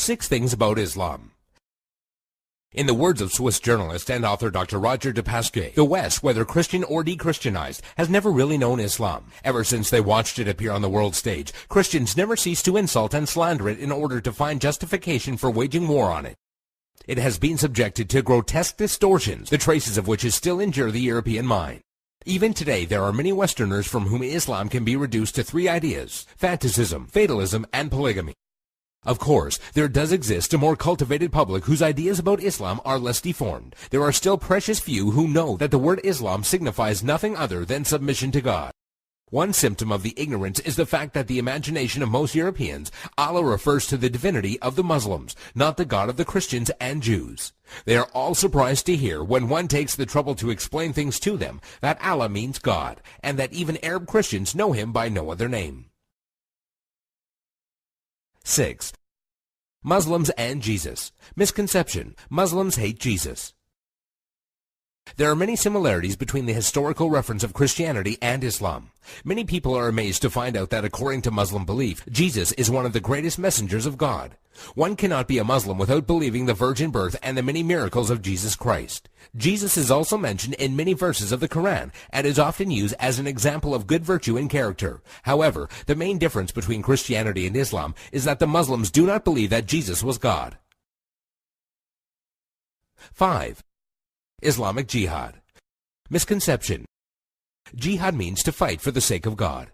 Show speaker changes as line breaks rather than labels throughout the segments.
6 Things About Islam. In the words of Swiss journalist and author Dr. Roger de Pasquier, the West, whether Christian or de-Christianized, has never really known Islam. Ever since they watched it appear on the world stage, Christians never ceased to insult and slander it in order to find justification for waging war on it. It has been subjected to grotesque distortions, the traces of which still injure the European mind. Even today, there are many Westerners from whom Islam can be reduced to 3 ideas: fanaticism, fatalism, and polygamy. Of course, there does exist a more cultivated public whose ideas about Islam are less deformed. There are still precious few who know that the word Islam signifies nothing other than submission to God. One symptom of the ignorance is the fact that the imagination of most Europeans, Allah refers to the divinity of the Muslims, not the God of the Christians and Jews. They are all surprised to hear, when one takes the trouble to explain things to them, that Allah means God, and that even Arab Christians know him by no other name. 6. Muslims and Jesus. Misconception: Muslims hate Jesus. There are many similarities between the historical reference of Christianity and Islam. Many people are amazed to find out that according to Muslim belief, Jesus is one of the greatest messengers of God. One cannot be a Muslim without believing the virgin birth and the many miracles of Jesus Christ. Jesus is also mentioned in many verses of the Quran and is often used as an example of good virtue and character. However, the main difference between Christianity and Islam is that the Muslims do not believe that Jesus was God. 5. Islamic Jihad. Misconception: Jihad means to fight for the sake of God.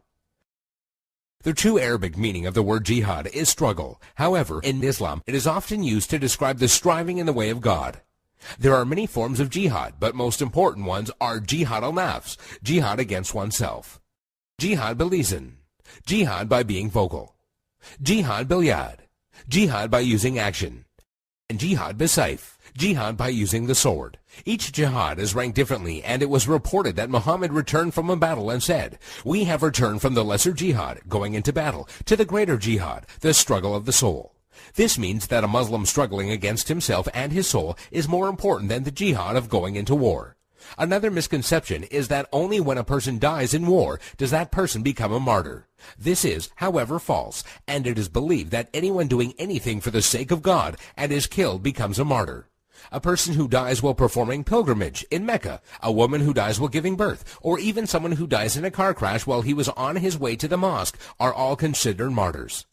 The true Arabic meaning of the word jihad is struggle. However, in Islam, it is often used to describe the striving in the way of God. There are many forms of jihad, but most important ones are jihad al-nafs, jihad against oneself, jihad bil-lisan, jihad by being vocal, jihad bil-yad, jihad by using action, and jihad bis-sayf, jihad by using the sword. Each jihad is ranked differently, and it was reported that Muhammad returned from a battle and said, "We have returned from the lesser jihad, going into battle, to the greater jihad, the struggle of the soul." This means that a Muslim struggling against himself and his soul is more important than the jihad of going into war. Another misconception is that only when a person dies in war does that person become a martyr. This is, however, false, and it is believed that anyone doing anything for the sake of God and is killed becomes a martyr. A person who dies while performing pilgrimage in Mecca, a woman who dies while giving birth, or even someone who dies in a car crash while he was on his way to the mosque are all considered martyrs.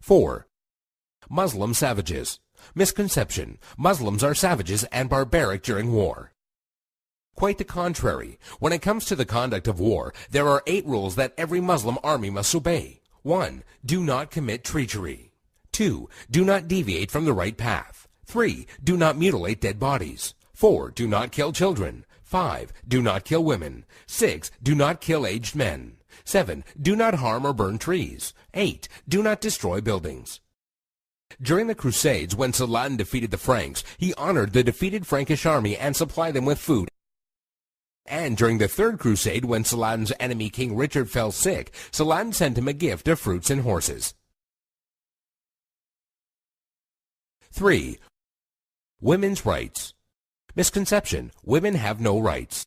4. Muslim savages. Misconception: Muslims are savages and barbaric during war. Quite the contrary. When it comes to the conduct of war, there are 8 rules that every Muslim army must obey. 1. Do not commit treachery. 2. Do not deviate from the right path. 3. Do not mutilate dead bodies. 4. Do not kill children. 5. Do not kill women. 6. Do not kill aged men. 7. Do not harm or burn trees. 8. Do not destroy buildings. During the Crusades, when Saladin defeated the Franks, he honored the defeated Frankish army and supplied them with food. And during the Third Crusade, when Saladin's enemy King Richard fell sick, Saladin sent him a gift of fruits and horses. 3. Women's rights. Misconception: Women have no rights.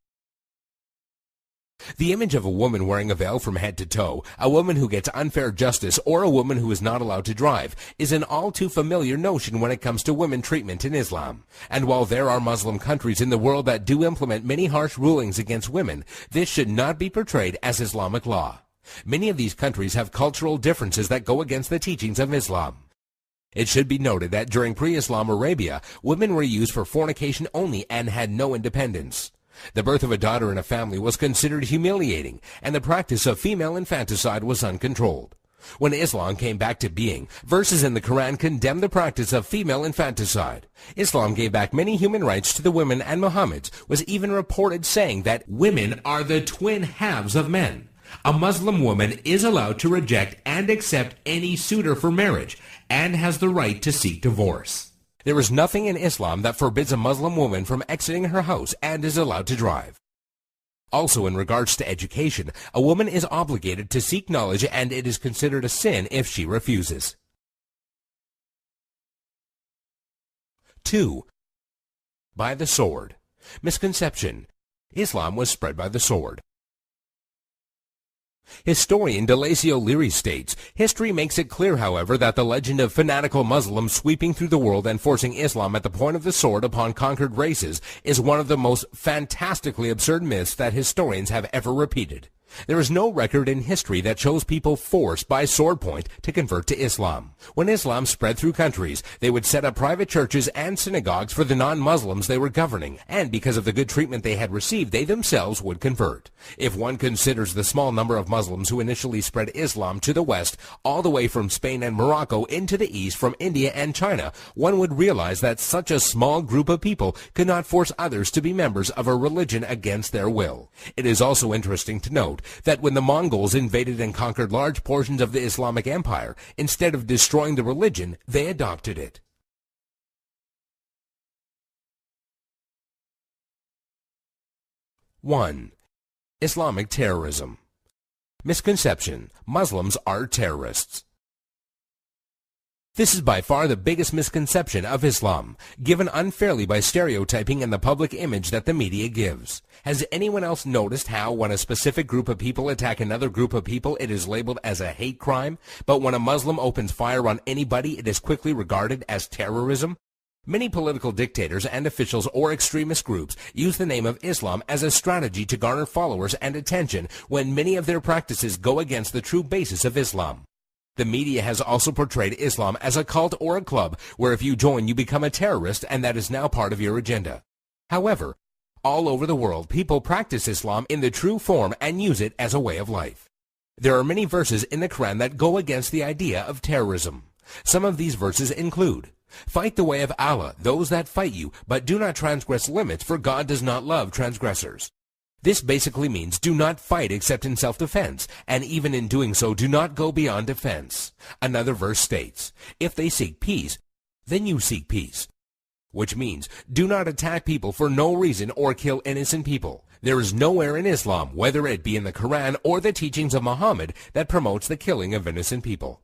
The image of a woman wearing a veil from head to toe, a woman who gets unfair justice, or a woman who is not allowed to drive is an all too familiar notion when it comes to women treatment in Islam. And while there are Muslim countries in the world that do implement many harsh rulings against women, this should not be portrayed as Islamic law. Many of these countries have cultural differences that go against the teachings of Islam. It should be noted that during pre-Islam Arabia, women were used for fornication only and had no independence. The birth of a daughter in a family was considered humiliating, and the practice of female infanticide was uncontrolled. When Islam came back to being, verses in the Quran condemned the practice of female infanticide. Islam gave back many human rights to the women, and Muhammad was even reported saying that women are the twin halves of men. A Muslim woman is allowed to reject and accept any suitor for marriage and has the right to seek divorce. There is nothing in Islam that forbids a Muslim woman from exiting her house and is allowed to drive. Also, in regards to education, a woman is obligated to seek knowledge, and it is considered a sin if she refuses. 2. By the sword. Misconception: Islam was spread by the sword. Historian Delasio Leary states, history makes it clear, however, that the legend of fanatical Muslims sweeping through the world and forcing Islam at the point of the sword upon conquered races is one of the most fantastically absurd myths that historians have ever repeated. There is no record in history that shows people forced by sword point to convert to Islam. When Islam spread through countries, they would set up private churches and synagogues for the non-Muslims they were governing, and because of the good treatment they had received, they themselves would convert. If one considers the small number of Muslims who initially spread Islam to the West, all the way from Spain and Morocco into the East from India and China, one would realize that such a small group of people could not force others to be members of a religion against their will. It is also interesting to note that when the Mongols invaded and conquered large portions of the Islamic Empire, instead of destroying the religion, they adopted it. One. Islamic terrorism. Misconception: Muslims are terrorists. This is by far the biggest misconception of Islam, given unfairly by stereotyping and the public image that the media gives. Has anyone else noticed how when a specific group of people attack another group of people, it is labeled as a hate crime, but when a Muslim opens fire on anybody, it is quickly regarded as terrorism? Many political dictators and officials or extremist groups use the name of Islam as a strategy to garner followers and attention when many of their practices go against the true basis of Islam. The media has also portrayed Islam as a cult or a club where if you join you become a terrorist, and that is now part of your agenda. However, all over the world people practice Islam in the true form and use it as a way of life. There are many verses in the Quran that go against the idea of terrorism. Some of these verses include, "Fight the way of Allah, those that fight you, but do not transgress limits, for God does not love transgressors." This basically means do not fight except in self-defense, and even in doing so, do not go beyond defense. Another verse states, "If they seek peace, then you seek peace," which means do not attack people for no reason or kill innocent people. There is nowhere in Islam, whether it be in the Quran or the teachings of Muhammad, that promotes the killing of innocent people.